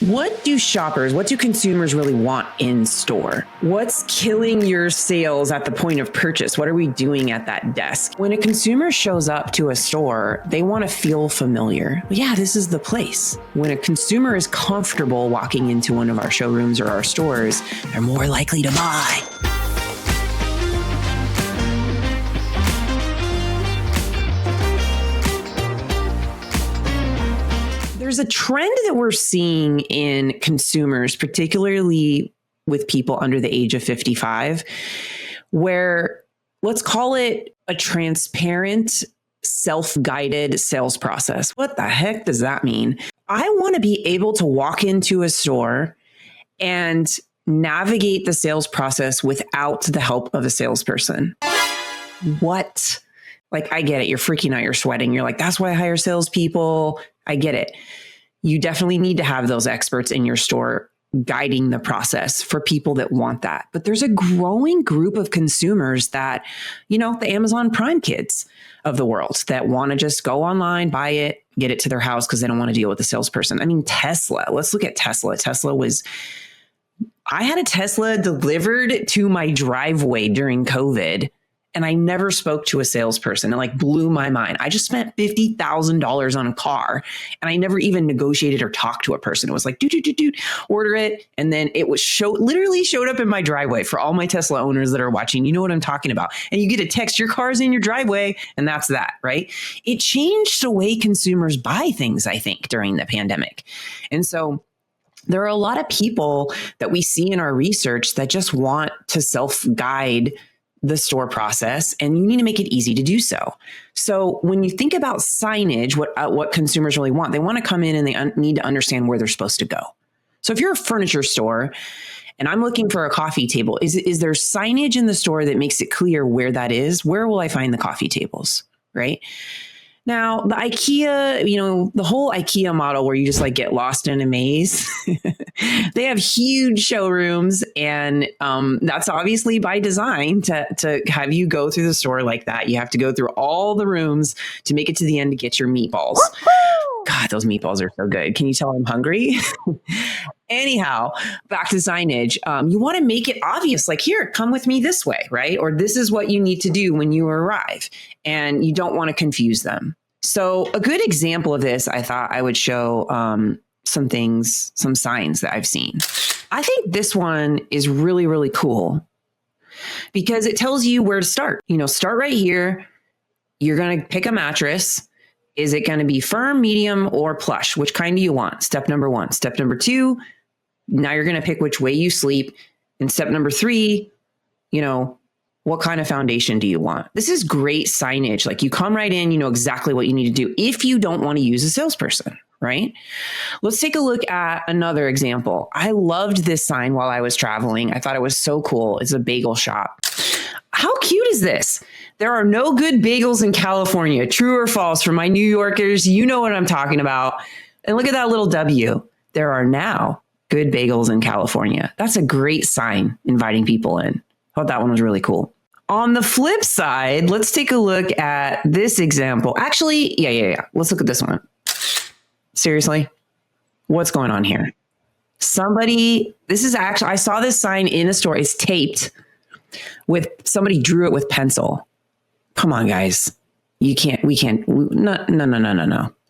What do consumers really want in store? What's killing your sales at the point of purchase? What are we doing at that desk? When a consumer shows up to a store, they want to feel familiar. Yeah, this is the place. When a consumer is comfortable walking into one of our showrooms or our stores, they're more likely to buy. There's a trend that we're seeing in consumers, particularly with people under the age of 55, where let's call it a transparent, self-guided sales process. What the heck does that mean? I want to be able to walk into a store and navigate the sales process without the help of a salesperson. What? Like, I get it. You're freaking out. You're sweating. You're like, that's why I hire salespeople. I get it. You definitely need to have those experts in your store guiding the process for people that want that. But there's a growing group of consumers that, the Amazon Prime kids of the world that want to just go online, buy it, get it to their house because they don't want to deal with a salesperson. I mean, Tesla. Let's look at Tesla. I had a Tesla delivered to my driveway during COVID. And I never spoke to a salesperson. It blew my mind. I just spent $50,000 on a car and I never even negotiated or talked to a person. It was like, order it. And then it was literally showed up in my driveway. For all my Tesla owners that are watching, you know what I'm talking about. And you get a text, your car's in your driveway. And that's that, right? It changed the way consumers buy things, I think, during the pandemic. And so there are a lot of people that we see in our research that just want to self-guide the store process, and you need to make it easy to do so. So when you think about signage, what consumers really want, they want to come in and they need to understand where they're supposed to go. So if you're a furniture store and I'm looking for a coffee table, is there signage in the store that makes it clear where that is? Where will I find the coffee tables, right? Now, the IKEA, the whole IKEA model where you just get lost in a maze, they have huge showrooms, and that's obviously by design to have you go through the store like that. You have to go through all the rooms to make it to the end to get your meatballs. Woo-hoo! God, those meatballs are so good. Can you tell I'm hungry? Anyhow, back to signage. You want to make it obvious, here, come with me this way, right? Or this is what you need to do when you arrive, and you don't want to confuse them. So a good example of this, I thought I would show some signs that I've seen. I think this one is really, really cool because it tells you where to start. Start right here. You're going to pick a mattress. Is it going to be firm, medium, or plush? Which kind do you want? Step number 1. Step number 2, now you're going to pick which way you sleep. And step number 3, what kind of foundation do you want? This is great signage. You come right in, you know exactly what you need to do if you don't want to use a salesperson, right? Let's take a look at another example. I loved this sign while I was traveling. I thought it was so cool. It's a bagel shop. How cute is this? There are no good bagels in California. True or false? For my New Yorkers, you know what I'm talking about. And look at that little W. There are now good bagels in California. That's a great sign inviting people in. I thought that one was really cool. On the flip side, let's take a look at this example. Actually, yeah. Let's look at this one. Seriously, what's going on here? I saw this sign in a store. It's taped somebody drew it with pencil. Come on, guys. No,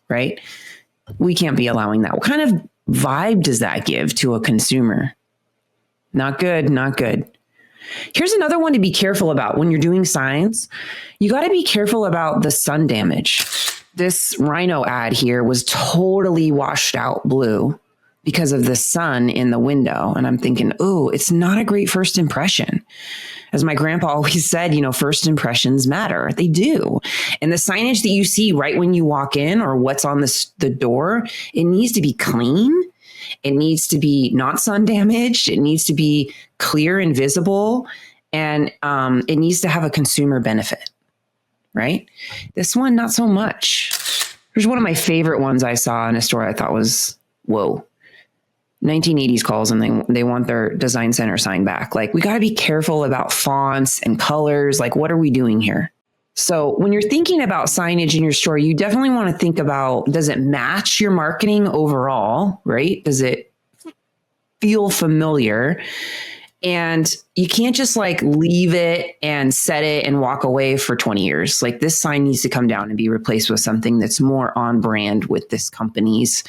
right? We can't be allowing that. What kind of vibe does that give to a consumer? Not good. Here's another one to be careful about when you're doing signs. You got to be careful about the sun damage. This Rhino ad here was totally washed out blue because of the sun in the window. And I'm thinking, it's not a great first impression. As my grandpa always said, first impressions matter. They do. And the signage that you see right when you walk in or what's on the door, it needs to be clean. It needs to be not sun damaged. It needs to be clear and visible. And it needs to have a consumer benefit, right? This one, not so much. Here's one of my favorite ones I saw in a store I thought was, whoa. 1980s calls and they want their design center sign back. We got to be careful about fonts and colors. What are we doing here? So when you're thinking about signage in your store, you definitely want to think about, does it match your marketing overall, right? Does it feel familiar. And you can't just like leave it and set it and walk away for 20 years. Like this sign needs to come down and be replaced with something that's more on brand with this company's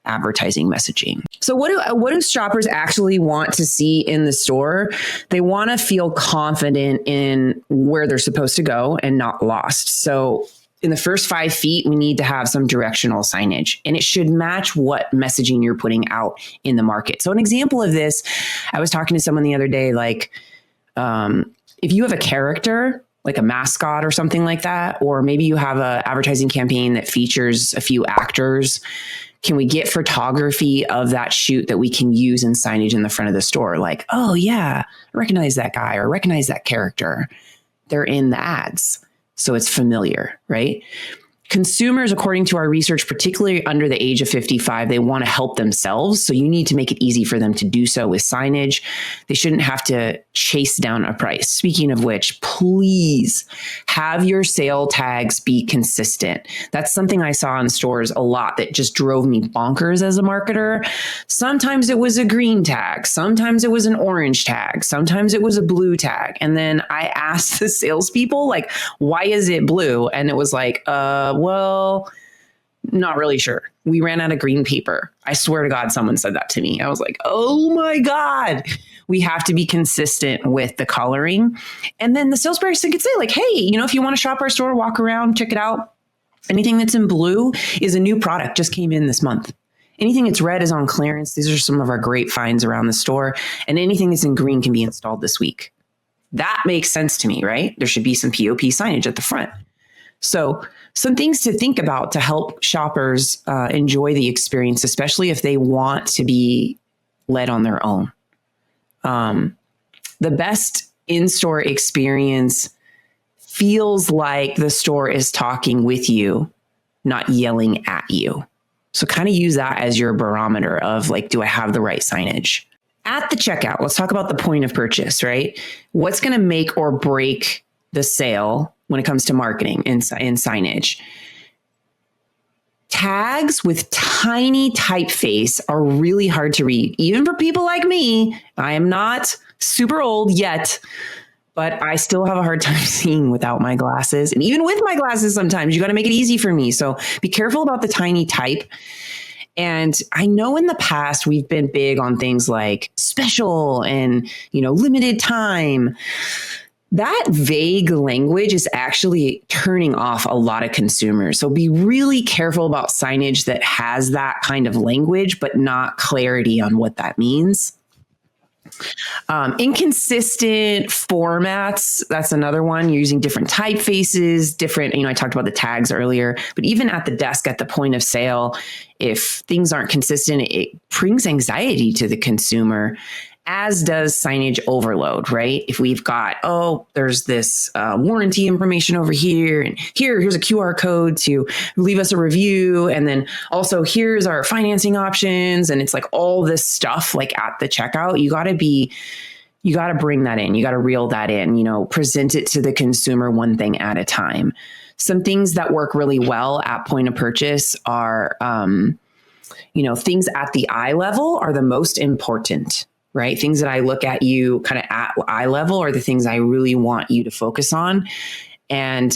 advertising messaging. So what do shoppers actually want to see in the store? They want to feel confident in where they're supposed to go and not lost. So in the first 5 feet, we need to have some directional signage, and it should match what messaging you're putting out in the market. So an example of this, I was talking to someone the other day, like if you have a character, like a mascot or something like that, or maybe you have an advertising campaign that features a few actors, can we get photography of that shoot that we can use in signage in the front of the store? Like, oh yeah, I recognize that guy or recognize that character. They're in the ads. So it's familiar, right? Consumers, according to our research, particularly under the age of 55, they want to help themselves. So you need to make it easy for them to do so with signage. They shouldn't have to chase down a price. Speaking of which, please have your sale tags be consistent. That's something I saw in stores a lot that just drove me bonkers as a marketer. Sometimes it was a green tag. Sometimes it was an orange tag. Sometimes it was a blue tag. And then I asked the salespeople, like, why is it blue? And it was like, well, not really sure. We ran out of green paper. I swear to God, someone said that to me. I was like, oh my God, we have to be consistent with the coloring. And then the salesperson could say like, hey, if you want to shop our store, walk around, check it out. Anything that's in blue is a new product, just came in this month. Anything that's red is on clearance. These are some of our great finds around the store. And anything that's in green can be installed this week. That makes sense to me, right? There should be some POP signage at the front. So some things to think about to help shoppers enjoy the experience, especially if they want to be led on their own. The best in-store experience feels like the store is talking with you, not yelling at you. So kind of use that as your barometer of like, do I have the right signage? At the checkout, let's talk about the point of purchase, right? What's going to make or break the sale when it comes to marketing and signage? Tags with tiny typeface are really hard to read, even for people like me. I am not super old yet, but I still have a hard time seeing without my glasses. And even with my glasses, sometimes you got to make it easy for me. So be careful about the tiny type. And I know in the past we've been big on things like special and, limited time. That vague language is actually turning off a lot of consumers. So be really careful about signage that has that kind of language, but not clarity on what that means. Inconsistent formats, that's another one. You're using different typefaces, different, I talked about the tags earlier, but even at the desk at the point of sale, if things aren't consistent, it brings anxiety to the consumer, as does signage overload, right? If we've got, there's this warranty information over here, and here's a QR code to leave us a review. And then also here's our financing options. And it's like all this stuff like at the checkout, you got to bring that in. You got to reel that in, present it to the consumer one thing at a time. Some things that work really well at point of purchase are, things at the eye level are the most important. Right? Things that I look at you kind of at eye level are the things I really want you to focus on. And,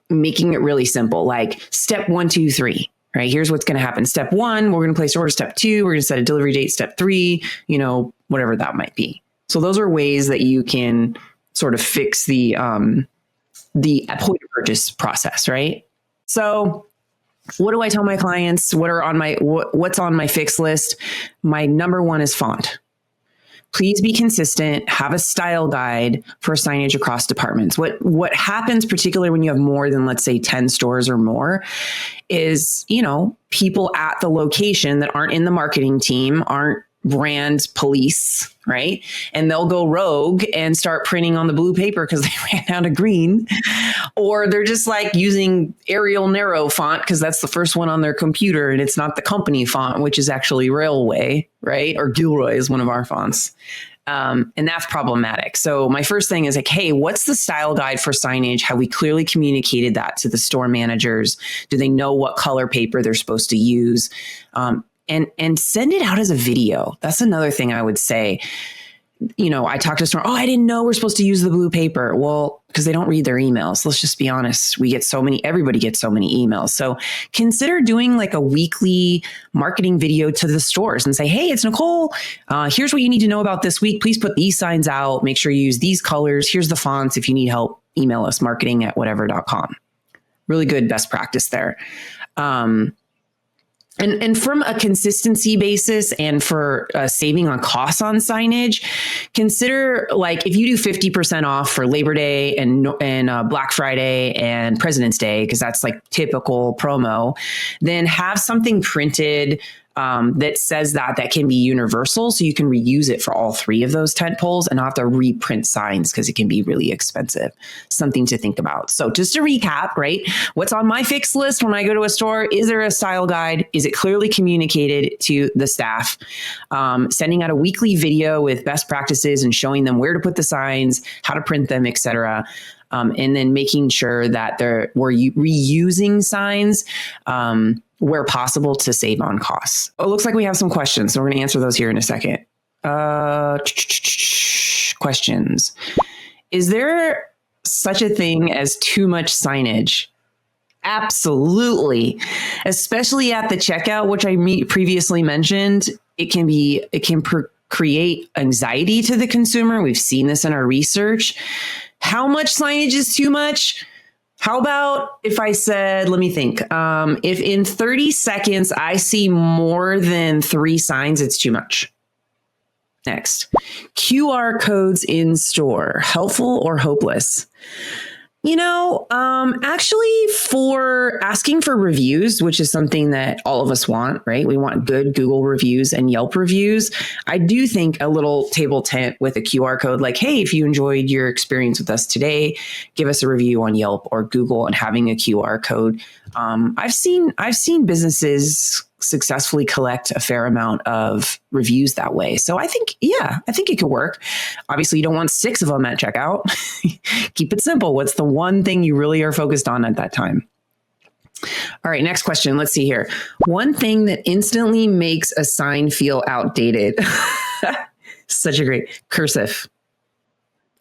making it really simple, like step 1, 2, 3, right? Here's what's going to happen. Step 1, we're going to place order. Step 2, we're going to set a delivery date. Step 3, whatever that might be. So those are ways that you can sort of fix the point of purchase process, right? So what do I tell my clients? What's on my fix list? My number one is font. Please be consistent. Have a style guide for signage across departments. What happens, particularly when you have more than, let's say, 10 stores or more, is, people at the location that aren't in the marketing team, aren't brand police, right? And they'll go rogue and start printing on the blue paper because they ran out of green. Or they're just like using Arial Narrow font because that's the first one on their computer and it's not the company font, which is actually Railway, right? Or Gilroy is one of our fonts. And that's problematic. So my first thing is like, hey, what's the style guide for signage? Have we clearly communicated that to the store managers? Do they know what color paper they're supposed to use? and send it out as a video. That's another thing I would say. I talked to a store. Oh, I didn't know we're supposed to use the blue paper. Well, because they don't read their emails. Let's just be honest. Everybody gets so many emails. So consider doing like a weekly marketing video to the stores and say, hey, it's Nicole. Here's what you need to know about this week. Please put these signs out. Make sure you use these colors. Here's the fonts. If you need help, email us marketing@whatever.com. Really good best practice there. And from a consistency basis and for saving on costs on signage, consider like if you do 50% off for Labor Day and Black Friday and President's Day, because that's like typical promo, then have something printed that says that can be universal. So you can reuse it for all three of those tent poles and not have to reprint signs because it can be really expensive. Something to think about. So just to recap, right? What's on my fixed list when I go to a store? Is there a style guide? Is it clearly communicated to the staff? Sending out a weekly video with best practices and showing them where to put the signs, how to print them, etc. And then making sure that we're reusing signs where possible to save on costs. Oh, it looks like we have some questions, so we're going to answer those here in a second. Questions. Is there such a thing as too much signage? Absolutely. Especially at the checkout, which I previously mentioned, it can create anxiety to the consumer. We've seen this in our research. How much signage is too much? How about if I said, let me think, if in 30 seconds I see more than 3 signs, it's too much. Next, QR codes in store, helpful or hopeless? Actually for asking for reviews, which is something that all of us want, right? We want good Google reviews and Yelp reviews. I do think a little table tent with a QR code, like, hey, if you enjoyed your experience with us today, give us a review on Yelp or Google, and having a QR code. I've seen businesses successfully collect a fair amount of reviews that way. So I think it could work. Obviously, you don't want 6 of them at checkout. Keep it simple. What's the one thing you really are focused on at that time? All right, next question. Let's see here. One thing that instantly makes a sign feel outdated. Such a great cursive.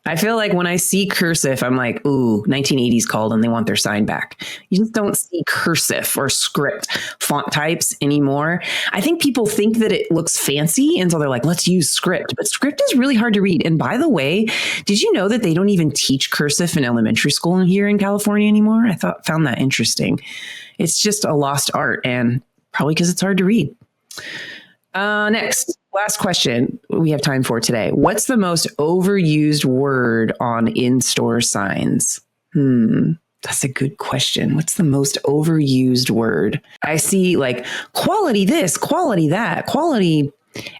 I feel like when I see cursive, I'm like, ooh, 1980s called and they want their sign back. You just don't see cursive or script font types anymore. I think people think that it looks fancy, and so they're like, let's use script. But script is really hard to read. And by the way, did you know that they don't even teach cursive in elementary school here in California anymore? I found that interesting. It's just a lost art, and probably because it's hard to read. Next, last question we have time for today. What's the most overused word on in-store signs? That's a good question. What's the most overused word? I see like quality this, quality that, quality,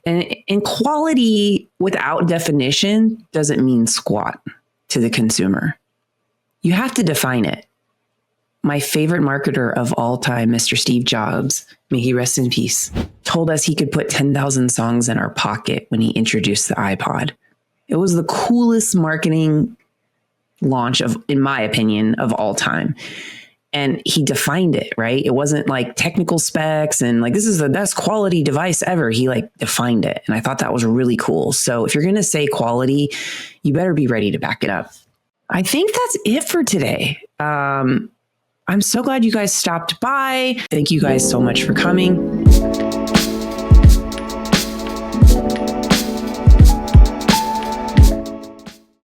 and quality without definition doesn't mean squat to the consumer. You have to define it. My favorite marketer of all time, Mr. Steve Jobs, may he rest in peace, told us he could put 10,000 songs in our pocket when he introduced the iPod. It was the coolest marketing launch in my opinion, of all time. And he defined it, right? It wasn't like technical specs and like, this is the best quality device ever. He like defined it. And I thought that was really cool. So if you're going to say quality, you better be ready to back it up. I think that's it for today. I'm so glad you guys stopped by. Thank you guys so much for coming.